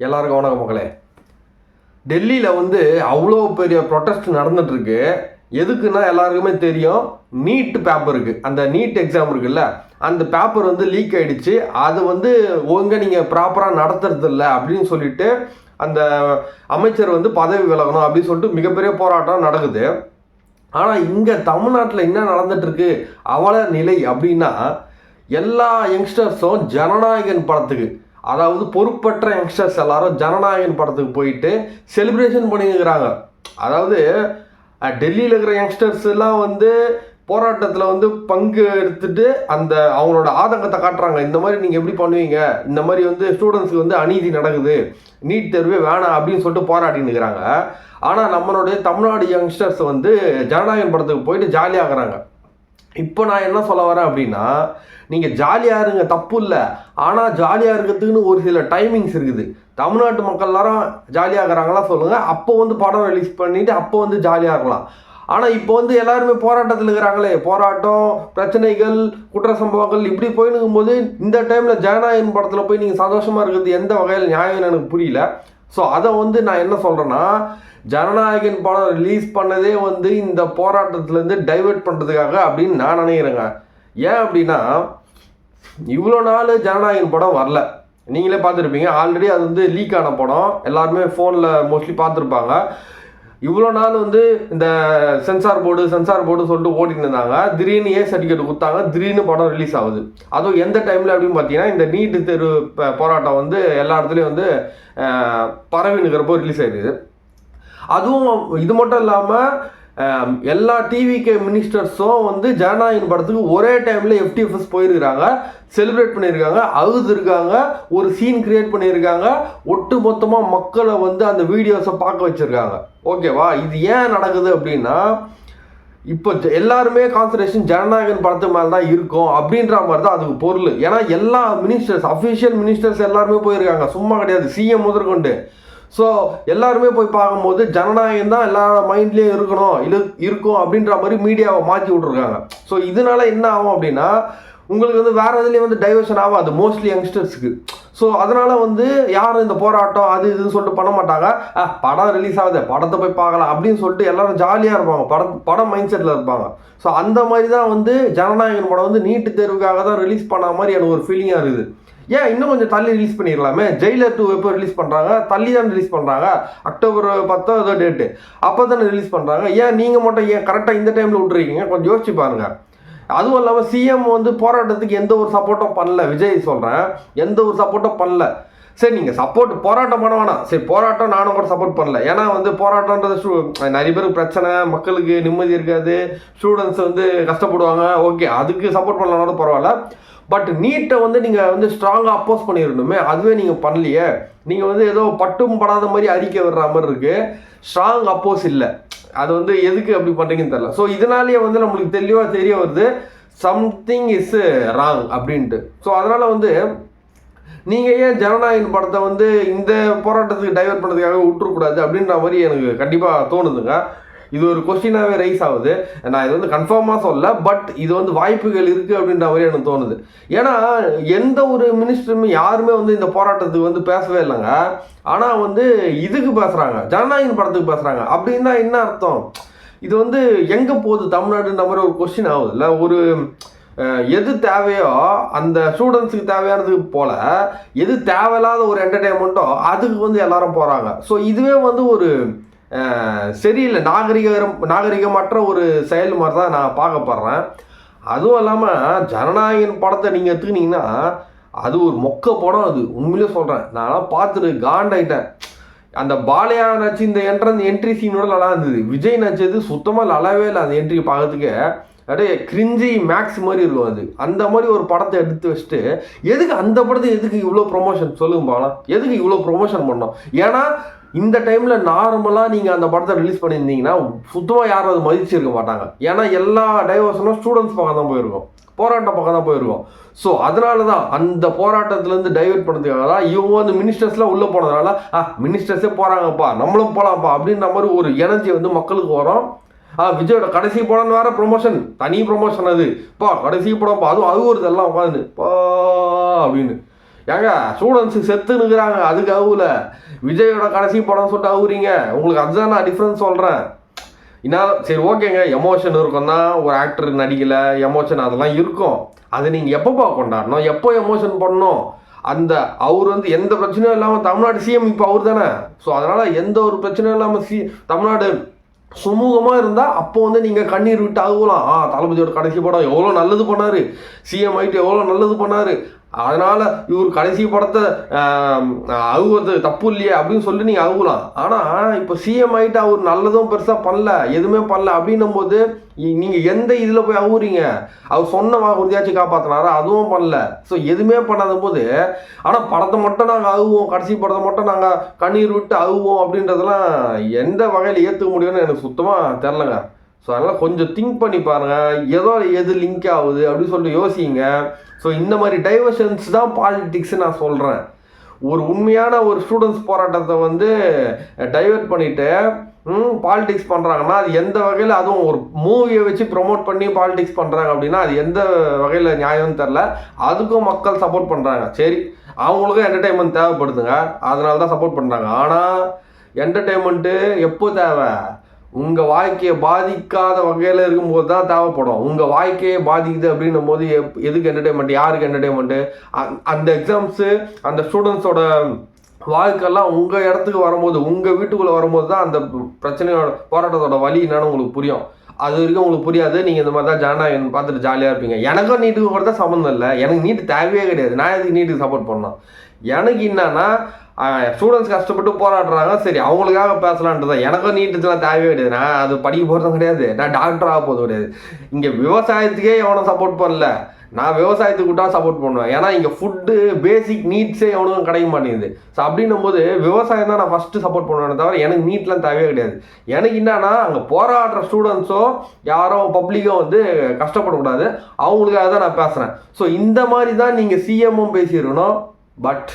எல்லாருக்கும் வணக்கம் மக்களே. டெல்லியில் வந்து அவ்வளோ பெரிய ப்ரொட்டஸ்ட் நடந்துட்டுருக்கு. எதுக்குன்னா எல்லாருக்குமே தெரியும், நீட் பேப்பருக்கு, அந்த நீட் எக்ஸாம் இருக்குல்ல, அந்த பேப்பர் வந்து லீக் ஆகிடுச்சு. அது வந்து ஒழுங்காக நீங்கள் ப்ராப்பராக நடத்துறது இல்லை அப்படின்னு சொல்லிட்டு அந்த அமைச்சர் வந்து பதவி விலகணும் அப்படின்னு சொல்லிட்டு மிகப்பெரிய போராட்டம் நடக்குது. ஆனால் இங்கே தமிழ்நாட்டில் என்ன நடந்துட்டுருக்கு அவல நிலை அப்படின்னா, எல்லா யங்ஸ்டர்ஸும் ஜனநாயகன் படத்துக்கு, அதாவது பொறுப்பற்ற யங்ஸ்டர்ஸ் எல்லாரும் ஜனநாயகன் படத்துக்கு போயிட்டு செலிப்ரேஷன் பண்ணியிருக்கிறாங்க. அதாவது டெல்லியில் இருக்கிற யங்ஸ்டர்ஸ் எல்லாம் வந்து போராட்டத்தில் வந்து பங்கு எடுத்துட்டு அந்த அவங்களோட ஆதங்கத்தை காட்டுறாங்க. இந்த மாதிரி நீங்கள் எப்படி பண்ணுவீங்க, இந்த மாதிரி வந்து ஸ்டூடெண்ட்ஸுக்கு வந்து அநீதி நடக்குது, நீட் தேர்வே வேணாம் அப்படின்னு சொல்லிட்டு போராடின்னு இருக்கிறாங்க. ஆனால் நம்மளுடைய தமிழ்நாடு யங்ஸ்டர்ஸ் வந்து ஜனநாயகன் படத்துக்கு போயிட்டு ஜாலியாகிறாங்க. இப்போ நான் என்ன சொல்ல வரேன் அப்படின்னா, நீங்கள் ஜாலியாக இருங்க, தப்பு இல்லை. ஆனால் ஜாலியாக இருக்கிறதுக்குன்னு ஒரு சில டைமிங்ஸ் இருக்குது. தமிழ்நாட்டு மக்கள் எல்லாரும் ஜாலியாக இருக்கிறாங்களா சொல்லுங்கள். அப்போ வந்து படம் ரிலீஸ் பண்ணிவிட்டு அப்போ வந்து ஜாலியாக இருக்கலாம். ஆனால் இப்போ வந்து எல்லாருமே போராட்டத்தில் இருக்கிறாங்களே, போராட்டம், பிரச்சனைகள், குற்ற சம்பவங்கள் இப்படி போயின்னு போது இந்த டைமில் ஜனநாயகன் படத்தில் போய் நீங்கள் சந்தோஷமாக இருக்கிறது எந்த வகையில் நியாயம்னு எனக்கு புரியல. ஸோ அதை வந்து நான் என்ன சொல்கிறேன்னா, ஜனநாயகன் படம் ரிலீஸ் பண்ணதே வந்து இந்த போராட்டத்துலேருந்து டைவெர்ட் பண்ணுறதுக்காக அப்படின்னு நான் நினைக்கிறேங்க. ஏன் அப்படின்னா, இவ்வளோ நாள் ஜனநாயகன் படம் வரல. நீங்களே பார்த்துருப்பீங்க, ஆல்ரெடி அது வந்து லீக் ஆன படம், எல்லாருமே ஃபோனில் மோஸ்ட்லி பார்த்துருப்பாங்க. இவ்வளோ நாள் வந்து இந்த சென்சார் போர்டு சொல்லிட்டு ஓடிட்டு இருந்தாங்க. திடீர்னு சர்டிஃபிகேட் கொடுத்தாங்க, திடீர்னு படம் ரிலீஸ் ஆகுது. அதுவும் எந்த டைமில் அப்படின்னு பார்த்தீங்கன்னா, இந்த நீட்டு தேர்வு போராட்டம் வந்து எல்லா இடத்துலையும் வந்து பரவினுக்கிறப்போ ரிலீஸ் ஆகிடுது. அதுவும் இது மட்டும் இல்லாமல் எல்லா டிவிகே மினிஸ்டர்ஸும் வந்து ஜனநாயகன் படத்துக்கு ஒரே டைமில் எஃப்டிஎஃப்எஸ் போயிருக்கிறாங்க, செலிப்ரேட் பண்ணியிருக்காங்க, அழுதுருக்காங்க, ஒரு சீன் கிரியேட் பண்ணியிருக்காங்க, ஒட்டு மொத்தமாக மக்களை வந்து அந்த வீடியோஸை பார்க்க வச்சுருக்காங்க. ஓகேவா? இது ஏன் நடக்குது அப்படின்னா, இப்போ எல்லாருமே கான்சன்ட்ரேஷன் ஜனநாயகன் படத்து மேலே தான் இருக்கும் அப்படின்ற மாதிரி தான் அதுக்கு பொருள். ஏன்னா எல்லா மினிஸ்டர்ஸ், அஃபிஷியல் மினிஸ்டர்ஸ் எல்லாருமே போயிருக்காங்க, சும்மா கிடையாது, சிஎம் முதற்கொண்டு. ஸோ எல்லாருமே போய் பார்க்கும்போது ஜனநாயகம் தான் எல்லா மைண்ட்லேயும் இருக்கும் அப்படின்ற மாதிரி மீடியாவை மாற்றி விட்ருக்காங்க. ஸோ இதனால என்ன ஆகும் அப்படின்னா, உங்களுக்கு வந்து வேறு இதுலேயும் வந்து டைவர்ஷன் ஆகாது மோஸ்ட்லி யங்ஸ்டர்ஸுக்கு. ஸோ அதனால் வந்து யாரும் இந்த போராட்டம் அது இதுன்னு சொல்லிட்டு பண்ண மாட்டாங்க. படம் ரிலீஸ் ஆகுது, படத்தை போய் பார்க்கலாம் அப்படின்னு சொல்லிட்டு எல்லாரும் ஜாலியாக இருப்பாங்க, படம் மைண்ட் செட்டில் இருப்பாங்க. ஸோ அந்த மாதிரி தான் வந்து ஜனநாயகன் படம் வந்து நீட்டு தேர்வுக்காக தான் ரிலீஸ் பண்ண மாதிரி எனக்கு ஒரு ஃபீலிங்காக இருக்குது. ஏன் இன்னும் கொஞ்சம் தள்ளி ரிலீஸ் பண்ணிடலாமே? ஜெயிலர் 2 எப்போ ரிலீஸ் பண்ணுறாங்க? தள்ளி தான் ரிலீஸ் பண்ணுறாங்க, அக்டோபர் 10 ஏதோ டேட்டு, அப்போ தானே ரிலீஸ் பண்ணுறாங்க. ஏன் நீங்கள் மட்டும் ஏன் கரெக்டாக இந்த டைமில் விட்ருக்கீங்க? கொஞ்சம் யோசிச்சு பாருங்கள். அதுவும் இல்லாமல் சிஎம் வந்து போராட்டத்துக்கு எந்த ஒரு சப்போர்ட்டும் பண்ணல. விஜய் சொல்கிறேன், எந்த ஒரு சப்போர்ட்டும் பண்ணல. சரி, நீங்கள் போராட்டம் பண்ண வேணாம், சரி போராட்டம் நானும் கூட சப்போர்ட் பண்ணல. ஏன்னா வந்து போராட்டன்றது நிறைய பேருக்கு பிரச்சனை, மக்களுக்கு நிம்மதி இருக்காது, ஸ்டூடெண்ட்ஸ் வந்து கஷ்டப்படுவாங்க. ஓகே, அதுக்கு சப்போர்ட் பண்ணலனாலும் பரவாயில்ல. பட் நீட்டை வந்து நீங்கள் வந்து ஸ்ட்ராங்காக அப்போஸ் பண்ணிடணுமே, அதுவே நீங்கள் பண்ணலையே. நீங்கள் வந்து ஏதோ பட்டும் படாத மாதிரி அறிக்கை விடுற மாதிரி இருக்குது, ஸ்ட்ராங் அப்போஸ் இல்லை. அது வந்து எதுக்கு அப்படி பண்ணுறீங்கன்னு தெரியல. ஸோ இதனாலேயே வந்து நம்மளுக்கு தெளிவாக தெரிய வருது சம்திங் இஸ் ராங் அப்படின்ட்டு. ஸோ அதனால் வந்து நீங்கள் ஏன் ஜனநாயகன் படத்தை வந்து இந்த போராட்டத்துக்கு டைவர்ட் பண்ணுறதுக்காக விட்டுறக்கூடாது அப்படின்ற மாதிரி எனக்கு கண்டிப்பாக தோணுதுங்க. இது ஒரு கொஸ்டினாகவே ரைஸ் ஆகுது. நான் இது வந்து கன்ஃபார்மாக சொல்ல, பட் இது வந்து வாய்ப்புகள் இருக்குது அப்படின்ற மாதிரி எனக்கு தோணுது. ஏன்னா எந்த ஒரு மினிஸ்டருமே யாருமே வந்து இந்த போராட்டத்துக்கு வந்து பேசவே இல்லைங்க. ஆனால் வந்து இதுக்கு பேசுகிறாங்க, ஜனநாயகன் படத்துக்கு பேசுகிறாங்க. அப்படின்னா என்ன அர்த்தம்? இது வந்து எங்கே போகுது தமிழ்நாடுன்ற மாதிரி ஒரு கொஸ்டின் ஆகுது இல்லை? ஒரு எது தேவையோ அந்த ஸ்டூடெண்ட்ஸுக்கு தேவையானதுக்கு போல், எது தேவையில்லாத ஒரு என்டர்டெயின்மெண்ட்டோ அதுக்கு வந்து எல்லாரும் போகிறாங்க. ஸோ இதுவே வந்து ஒரு சரியில்லை, நாகரிகமற்ற ஒரு செயல் மாதிரி தான் நான் பார்க்கப்படுறேன். அதுவும் இல்லாமல் ஜனநாயகன் படத்தை நீங்கள் எடுத்துக்கினீங்கன்னா, அது ஒரு மொக்க படம். அது உண்மையிலே சொல்கிறேன், நான்லாம் பார்த்துட்டு காண்டாயிட்டேன். அந்த பாலையா நச்சு இந்த என்ட்ரி சீனோட நல்லா இருந்தது. விஜய் நச்சது சுத்தமாக நல்லாவே இல்லை. அந்த என்ட்ரி பார்க்கறதுக்கு அப்படியே கிரிஞ்சி மேக்ஸ் மாதிரி இருக்கும். அது அந்த மாதிரி ஒரு படத்தை எடுத்து வச்சுட்டு எதுக்கு அந்த படத்தை எதுக்கு இவ்வளோ ப்ரொமோஷன் சொல்லுங்க பாலாம்? எதுக்கு இவ்வளோ ப்ரொமோஷன் பண்ணோம்? ஏன்னா இந்த டைமில் நார்மலாக நீங்கள் அந்த படத்தை ரிலீஸ் பண்ணியிருந்தீங்கன்னா சுத்தமாக யாரும் அது மதிச்சிருக்க மாட்டாங்க. ஏன்னா எல்லா டைவர்ஷனும் ஸ்டூடெண்ட்ஸ் பக்கம் தான் போயிருக்கும், போராட்டம் பக்கம் தான் போயிருக்கும். ஸோ அதனால தான் அந்த போராட்டத்துலேருந்து டைவெர்ட் பண்ணுறதுக்காக தான் இவங்க வந்து மினிஸ்டர்ஸ்லாம் உள்ளே போனதுனால மினிஸ்டர்ஸே போகிறாங்கப்பா, நம்மளும் போகலாம்ப்பா அப்படின்ற மாதிரி ஒரு எனர்ஜி வந்து மக்களுக்கு வரும். விஜயோட கடைசி படம் வேறு ப்ரொமோஷன், தனி ப்ரொமோஷன். அது கடைசி படம்ப்பா, அது ஒரு இதெல்லாம் உட்காந்து அப்படின்னு ஏங்க ஸ்டூடெண்ட்ஸு செத்துனுக்குறாங்க, அதுக்கு அவுல விஜயோட கடைசி படம் சொல்லிட்டு அவுறீங்க. உங்களுக்கு அதுதான் நான் டிஃப்ரென்ஸ் சொல்கிறேன். என்ன சரி ஓகேங்க, எமோஷன் இருக்கும் தான், ஒரு ஆக்டர் நடிக்கலை, எமோஷன் அதெல்லாம் இருக்கும். அது நீங்கள் எப்போப்பா கொண்டாடணும், எப்போ எமோஷன் பண்ணணும்? அந்த அவர் வந்து எந்த பிரச்சனையும் இல்லாமல் தமிழ்நாடு சிஎம் இப்போ அவர் தானே. ஸோ அதனால் எந்த ஒரு பிரச்சனையும் இல்லாமல் தமிழ்நாடு சுமூகமாக இருந்தால் அப்போ வந்து நீங்கள் கண்ணீர் விட்டு ஆகலாம். தளபதியோட கடைசி படம் எவ்வளோ நல்லது பண்ணார், சிஎம் ஆகிட்டு எவ்வளோ நல்லது பண்ணார், அதனால் இவர் கடைசி படத்தை அவுவது தப்பு இல்லையே அப்படின்னு சொல்லி நீங்கள் அவுகலாம். ஆனால் இப்போ சிஎம் ஆகிட்டு அவர் நல்லதும் பெருசாக பண்ணல, எதுவுமே பண்ணல அப்படின்னும் போது நீங்கள் எந்த இதில் போய் அவுறீங்க? அவர் சொன்ன வாக்குறுதியாச்சும் காப்பாற்றினாரா? அதுவும் பண்ணல. ஸோ எதுவுமே பண்ணாத போது ஆனால் படத்தை மட்டும் நாங்கள் அவுவோம், கடைசி படத்தை மட்டும் நாங்கள் கண்ணீர் விட்டு அவுவோம் அப்படின்றதெல்லாம் எந்த வகையில் ஏற்றுக்க முடியும்னு எனக்கு சுத்தமாக தெரிலங்க. ஸோ அதனால் கொஞ்சம் திங்க் பண்ணி பாருங்கள், ஏதோ எது லிங்க் ஆகுது அப்படின்னு சொல்லிட்டு யோசிங்க. ஸோ இந்த மாதிரி டைவர்ஷன்ஸ் தான் பாலிடிக்ஸ் நான் சொல்கிறேன். ஒரு உண்மையான ஒரு ஸ்டூடெண்ட்ஸ் போராட்டத்தை வந்து டைவெர்ட் பண்ணிவிட்டு பாலிடிக்ஸ் பண்ணுறாங்கன்னா அது எந்த வகையில், அதுவும் ஒரு மூவியை வச்சு ப்ரொமோட் பண்ணி பாலிடிக்ஸ் பண்ணுறாங்க அப்படின்னா அது எந்த வகையில் நியாயம்னு தெரில. அதுக்கும் மக்கள் சப்போர்ட் பண்ணுறாங்க. சரி, அவங்களுக்கும் என்டர்டெயின்மெண்ட் தேவைப்படுதுங்க, அதனால தான் சப்போர்ட் பண்ணுறாங்க. ஆனால் என்டர்டெயின்மெண்ட்டு எப்போ தேவை? உங்கள் வாழ்க்கையை பாதிக்காத வகையில் இருக்கும்போது தான் தேவைப்படும். உங்கள் வாழ்க்கையை பாதிக்குது அப்படின்னும் போது எதுக்கு என்டர்டெயின்மெண்ட், யாருக்கு என்டர்டெயின்மெண்ட்டு? அந்த எக்ஸாம்ஸு அந்த ஸ்டூடெண்ட்ஸோட வாழ்க்கைலாம் உங்கள் இடத்துக்கு வரும்போது, உங்கள் வீட்டுக்குள்ளே வரும்போது தான் அந்த பிரச்சனையோட போராட்டத்தோட வலி என்னன்னு உங்களுக்கு புரியும். அது வரைக்கும் உங்களுக்கு புரியாது. நீங்கள் இந்த மாதிரி தான் ஜனநாயகன் பார்த்துட்டு ஜாலியாக இருப்பீங்க. எனக்கும் நீட்டுக்கு கூட தான் சம்மந்தம் இல்லை, எனக்கு நீட்டு தேவையே கிடையாது. நான் எதுக்கு நீட்டுக்கு சப்போர்ட் பண்ணோம்? எனக்கு என்னன்னா ஸ்டூடெண்ட்ஸ் கஷ்டப்பட்டு போராடுறாங்க, சரி அவங்களுக்காக பேசலான்ட்டு தான். எனக்கும் நீட்டுலாம் தேவையே கிடையாது. நான் அது படிக்க போகிறதும் கிடையாது, நான் டாக்டராக போகிறது கிடையாது. இங்கே விவசாயத்துக்கே எவனும் சப்போர்ட் பண்ணல, நான் விவசாயத்துக்கு விட்டா சப்போர்ட் பண்ணுவேன். ஏன்னா இங்கே ஃபுட்டு பேசிக் நீட்ஸே எவனுக்கும் கிடைக்க மாட்டேங்குது. ஸோ அப்படின்னும் போது விவசாயம் தான் நான் ஃபஸ்ட்டு சப்போர்ட் பண்ணுவேன், தவிர எனக்கு நீட்லாம் தேவையே கிடையாது. எனக்கு என்னன்னா அங்கே போராடுற ஸ்டூடெண்ட்ஸோ யாரோ பப்ளிக்கோ வந்து கஷ்டப்படக்கூடாது, அவங்களுக்காக தான் நான் பேசுகிறேன். ஸோ இந்த மாதிரி தான் நீங்கள் சிஎம்மும் பேசியிருக்கணும். பட்